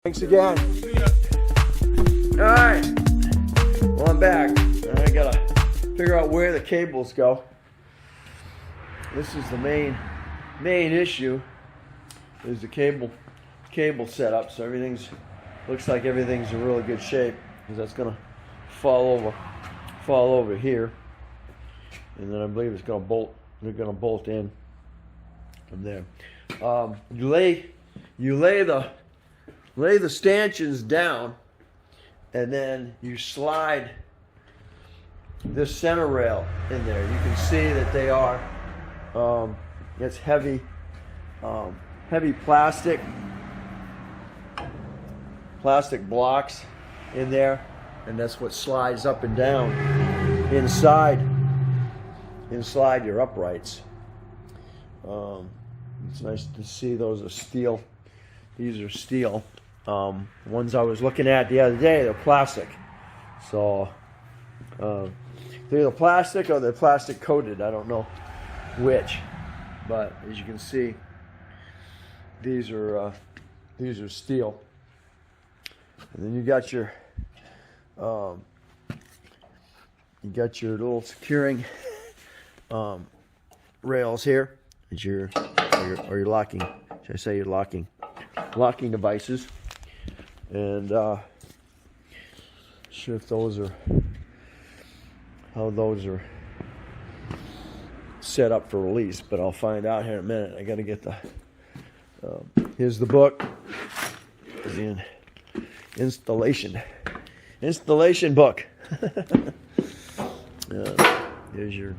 Thanks again. Alright. Well, I'm back. I gotta figure out where the cables go. This is the main issue, is the cable setup. So looks like everything's in really good shape, because that's gonna fall over here, and then I believe it's gonna bolt. They're gonna bolt in from there. You lay the stanchions down, and then you slide this center rail in there. You can see that they are it's heavy plastic blocks in there, and that's what slides up and down inside your uprights. It's nice to see those are steel. These are steel. Ones I was looking at the other day, they're plastic. So they're either plastic or they're plastic coated. I don't know which, but as you can see, these are steel. And then you got your little securing rails here. Is your locking? Should I say your locking devices? And sure if how those are set up for release, but I'll find out here in a minute. I got to get the here's the book. Here's the installation book. Here's your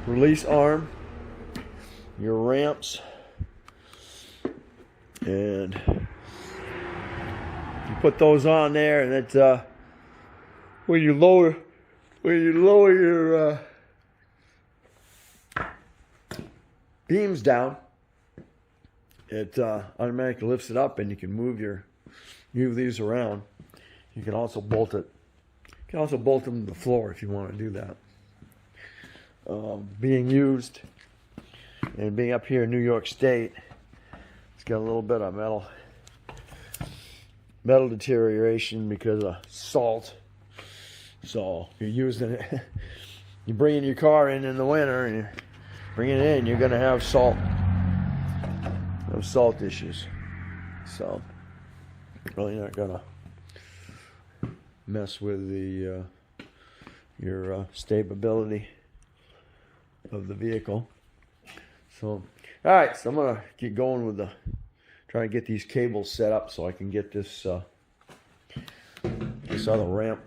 release arm, your ramps, and you put those on there, and it's when you lower your beams down, it automatically lifts it up, and you can move these around. You can also bolt it. You can also bolt them to the floor if you want to do that. Being used and being up here in New York State, it's got a little bit of metal deterioration because of salt. So you're using it. You bring your car in the winter and you bring it in, you're going to have salt issues. So really not going to mess with your stability of the vehicle. So all right, so I'm gonna keep going with try to get these cables set up so I can get this other ramp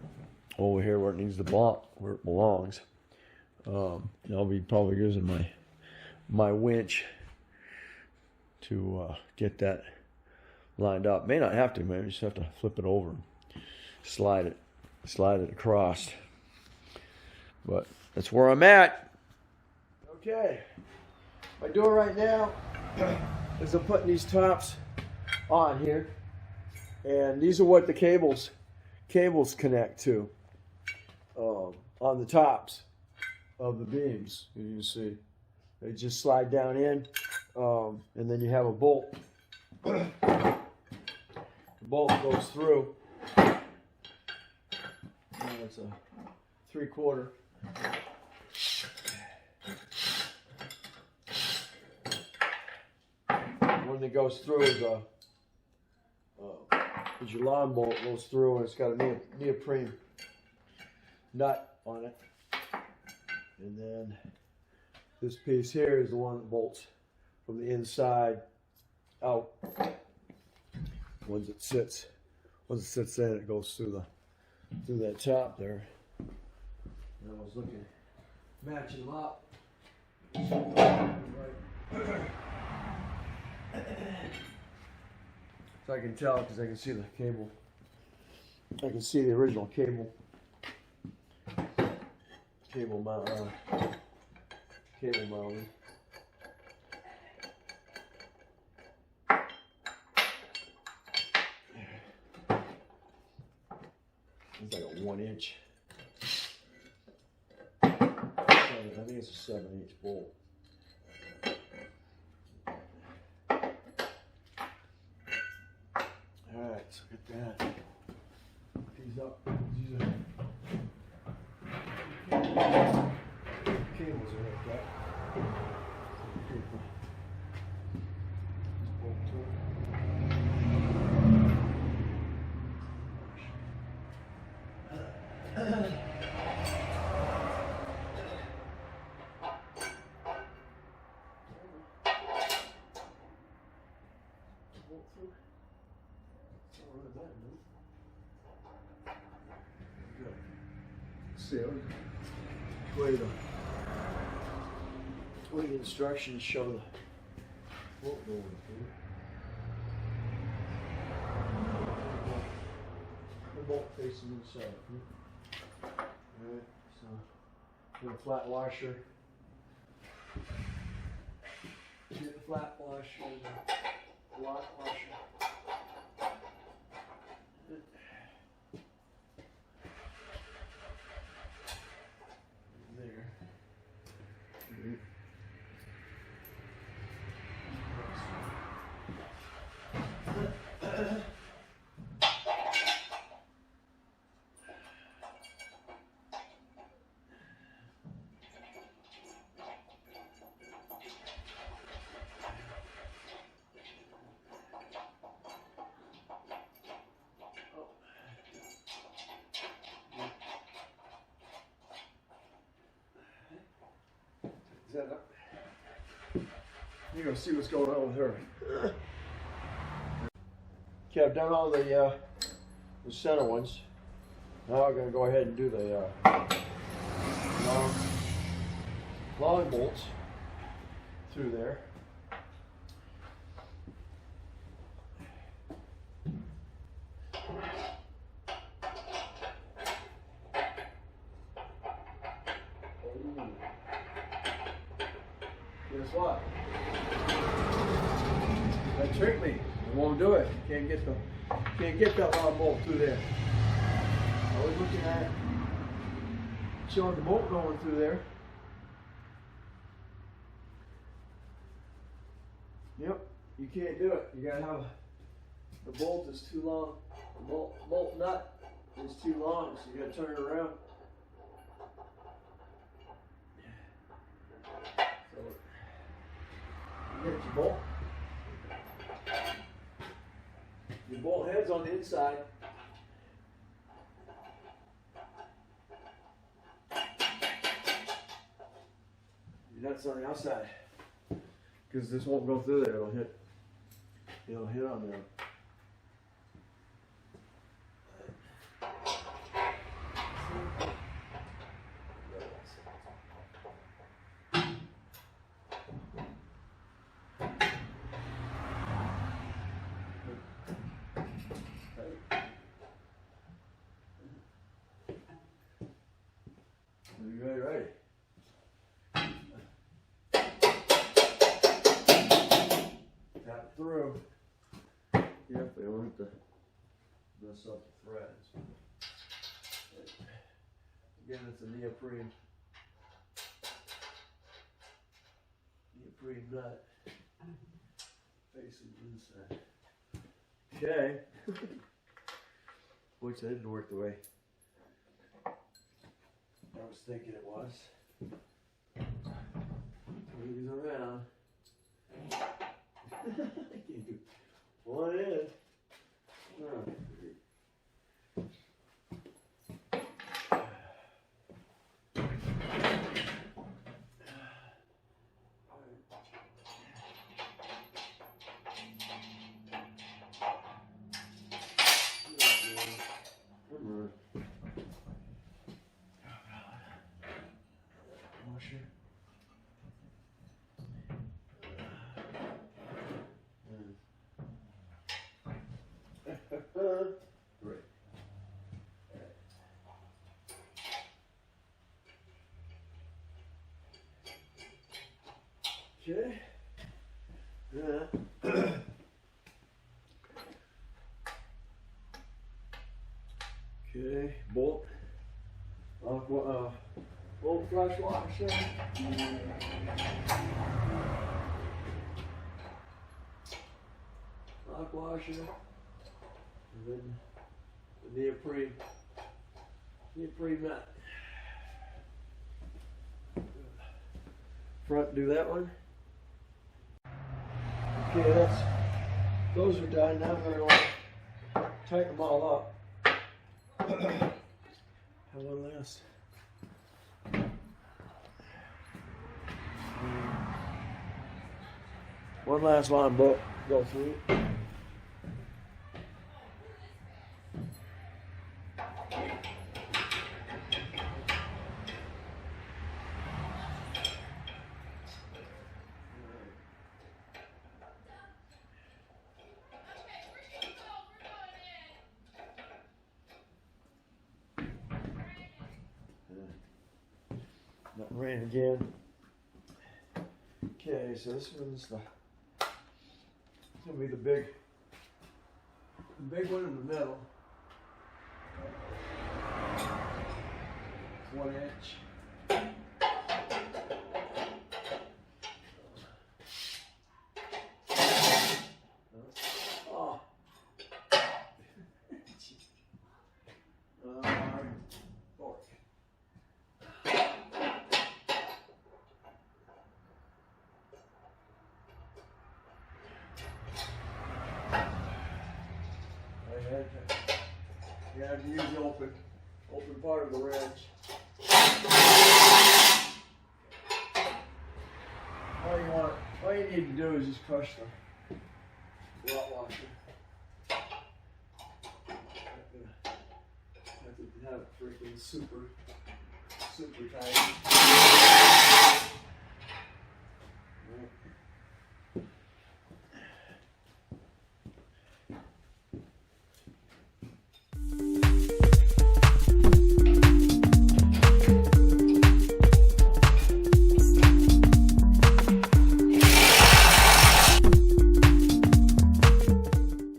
over here where it needs to block, where it belongs. I'll be probably using my winch to get that lined up. May not have to, maybe just have to flip it over and slide it across. But that's where I'm at. Okay, what I'm doing right now is I'm putting these tops on here, and these are what the cables connect to on the tops of the beams. You can see they just slide down in, and then you have a bolt. The bolt goes through. It's a 3/4. One that goes through is your lawn bolt goes through, and it's got a neoprene nut on it. And then this piece here is the one that bolts from the inside out. Once it sits in, it goes through that top there. And I was looking, matching them up. So I can tell because I can see the cable. I can see the original cable mounting. It's like a 1-inch. I think it's a 7/8 bolt. let's look at that. These up. These are cables are like that. See, way the instructions show the bolt going through. The bolt facing inside. Alright, so get a flat washer. Get a flat washer and a lock washer. Is that up? You're gonna see what's going on with her. Okay, I've done all the center ones. Now I'm gonna go ahead and do the long bolts through there. Guess what? That tricked me. It won't do it. Can't get that long bolt through there. I was looking at showing the bolt going through there. Yep, you can't do it. You gotta have the bolt is too long. The bolt nut is too long, so you gotta turn it around. Get your bolt. Your bolt head's on the inside. Your nut's on the outside. Because this won't go through there. It'll hit on there. Right. Tap it through. Yep, they don't have to mess up the threads. Again, it's a neoprene nut facing inside. Okay. Which that didn't work the way I was thinking it was. Turn these around. One in. Oh. Great. Okay. Okay. Bolt. Bolt flush washer. Lock washer. And then the neoprene nut. Front, do that one. Okay, those are done. Now we're going to tighten them all up. Have one last. One last line bolt go through. Not rain again. Okay, so this one's gonna be the big one in the middle. It's 1 inch. Oh. Fork. You have to use the open part of the wrench. All you need to do is just crush the lot washer. Have to have it freaking super tight.